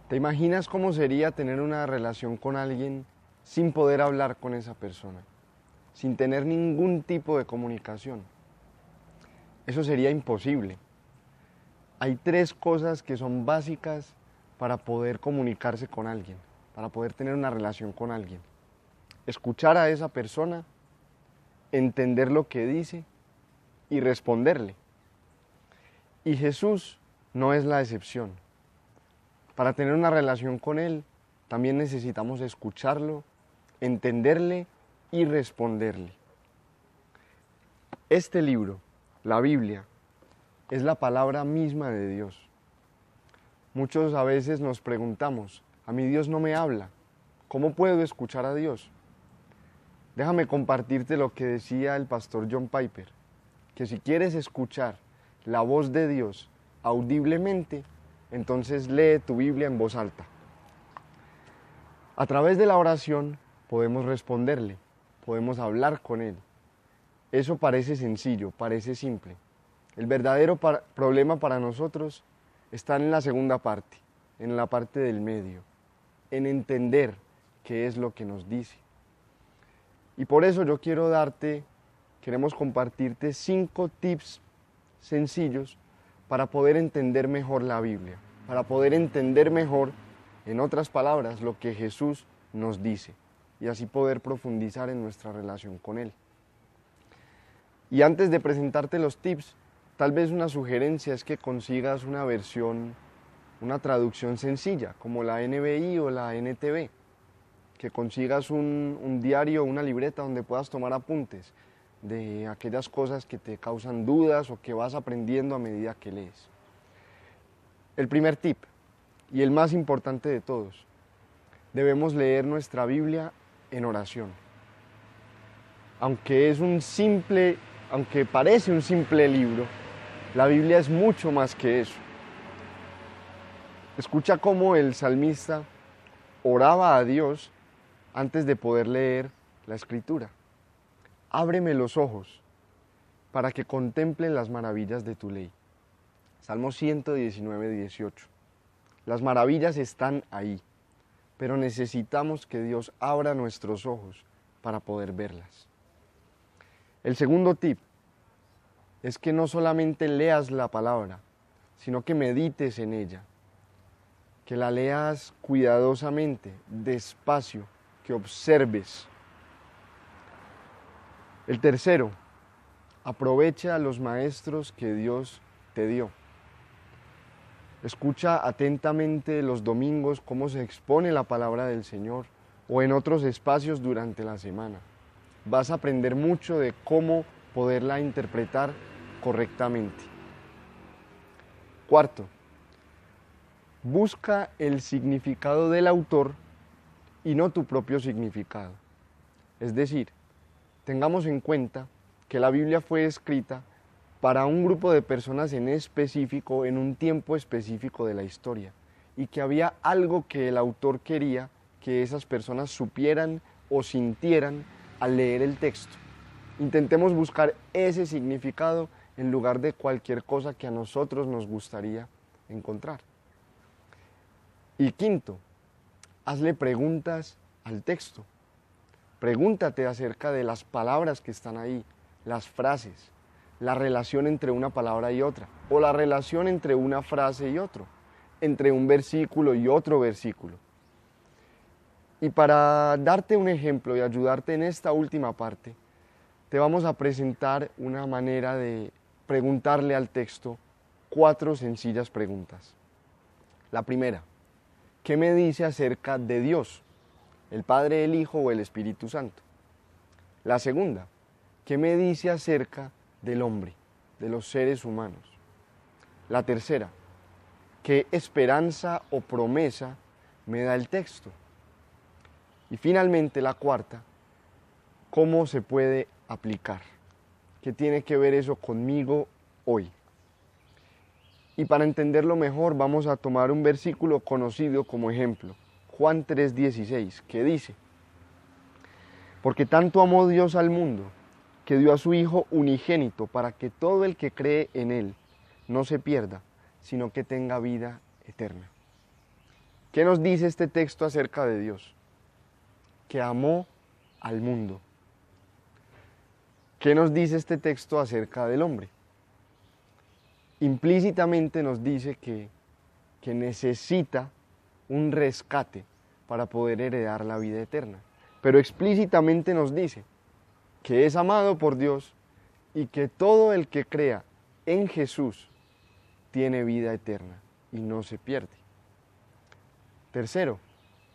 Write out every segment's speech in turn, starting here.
¿Te imaginas cómo sería tener una relación con alguien sin poder hablar con esa persona, sin tener ningún tipo de comunicación? Eso sería imposible. Hay tres cosas que son básicas para poder comunicarse con alguien, para poder tener una relación con alguien. Escuchar a esa persona, entender lo que dice y responderle. Y Jesús no es la excepción. Para tener una relación con Él, también necesitamos escucharlo, entenderle y responderle. Este libro, la Biblia, es la palabra misma de Dios. Muchos a veces nos preguntamos, a mí Dios no me habla, ¿cómo puedo escuchar a Dios? Déjame compartirte lo que decía el pastor John Piper, que si quieres escuchar la voz de Dios audiblemente, entonces lee tu Biblia en voz alta. A través de la oración podemos responderle, podemos hablar con Él. Eso parece sencillo, parece simple. El verdadero problema para nosotros está en la segunda parte, en la parte del medio, en entender qué es lo que nos dice. Y por eso yo queremos compartirte 5 tips sencillos para poder entender mejor la Biblia, para poder entender mejor, en otras palabras, lo que Jesús nos dice y así poder profundizar en nuestra relación con Él. Y antes de presentarte los tips, tal vez una sugerencia es que consigas una versión, una traducción sencilla, como la NBI o la NTV, que consigas un diario o una libreta donde puedas tomar apuntes de aquellas cosas que te causan dudas o que vas aprendiendo a medida que lees. El primer tip, y el más importante de todos, debemos leer nuestra Biblia en oración. Aunque parece un simple libro, la Biblia es mucho más que eso. Escucha cómo el salmista oraba a Dios antes de poder leer la Escritura. Ábreme los ojos para que contemplen las maravillas de tu ley. Salmo 119, 18. Las maravillas están ahí, pero necesitamos que Dios abra nuestros ojos para poder verlas. El segundo tip es que no solamente leas la palabra, sino que medites en ella, que la leas cuidadosamente, despacio, que observes. El tercero, aprovecha a los maestros que Dios te dio. Escucha atentamente los domingos cómo se expone la palabra del Señor o en otros espacios durante la semana. Vas a aprender mucho de cómo poderla interpretar correctamente. Cuarto, busca el significado del autor y no tu propio significado. Es decir, tengamos en cuenta que la Biblia fue escrita para un grupo de personas en específico, en un tiempo específico de la historia, y que había algo que el autor quería que esas personas supieran o sintieran al leer el texto. Intentemos buscar ese significado en lugar de cualquier cosa que a nosotros nos gustaría encontrar. Y quinto, hazle preguntas al texto. Pregúntate acerca de las palabras que están ahí, las frases, la relación entre una palabra y otra, o la relación entre una frase y otro, entre un versículo y otro versículo. Y para darte un ejemplo y ayudarte en esta última parte, te vamos a presentar una manera de preguntarle al texto 4 sencillas preguntas. La primera, ¿qué me dice acerca de Dios, el Padre, el Hijo o el Espíritu Santo? La segunda, ¿qué me dice acerca del hombre, de los seres humanos? La tercera, ¿qué esperanza o promesa me da el texto? Y finalmente la cuarta, ¿cómo se puede aplicar? ¿Qué tiene que ver eso conmigo hoy? Y para entenderlo mejor vamos a tomar un versículo conocido como ejemplo, Juan 3:16, que dice: porque tanto amó Dios al mundo, que dio a su Hijo unigénito para que todo el que cree en Él no se pierda, sino que tenga vida eterna. ¿Qué nos dice este texto acerca de Dios? Que amó al mundo. ¿Qué nos dice este texto acerca del hombre? Implícitamente nos dice que necesita un rescate para poder heredar la vida eterna. Pero explícitamente nos dice que es amado por Dios y que todo el que crea en Jesús tiene vida eterna y no se pierde. Tercero,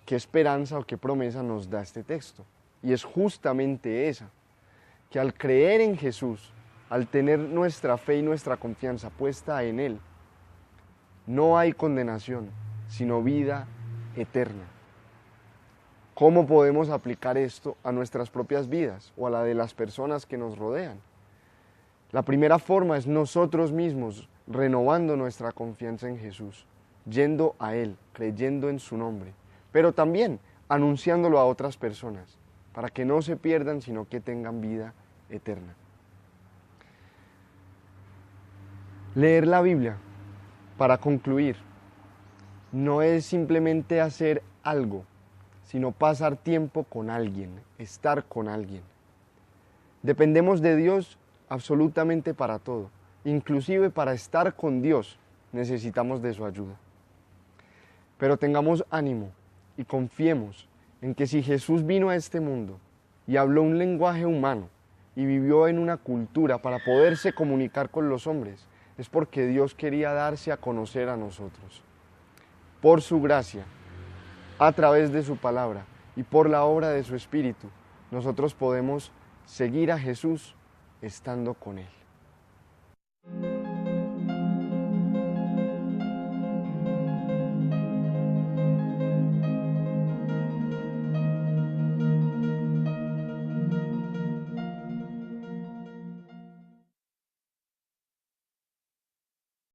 ¿qué esperanza o qué promesa nos da este texto? Y es justamente esa, que al creer en Jesús, al tener nuestra fe y nuestra confianza puesta en Él, no hay condenación, sino vida eterna. ¿Cómo podemos aplicar esto a nuestras propias vidas o a la de las personas que nos rodean? La primera forma es nosotros mismos renovando nuestra confianza en Jesús, yendo a Él, creyendo en su nombre, pero también anunciándolo a otras personas, para que no se pierdan, sino que tengan vida eterna. Leer la Biblia, para concluir, no es simplemente hacer algo, sino pasar tiempo con alguien, estar con alguien. Dependemos de Dios absolutamente para todo, inclusive para estar con Dios necesitamos de su ayuda. Pero tengamos ánimo y confiemos en que si Jesús vino a este mundo y habló un lenguaje humano y vivió en una cultura para poderse comunicar con los hombres, es porque Dios quería darse a conocer a nosotros. Por su gracia, a través de su palabra y por la obra de su Espíritu, nosotros podemos seguir a Jesús estando con Él.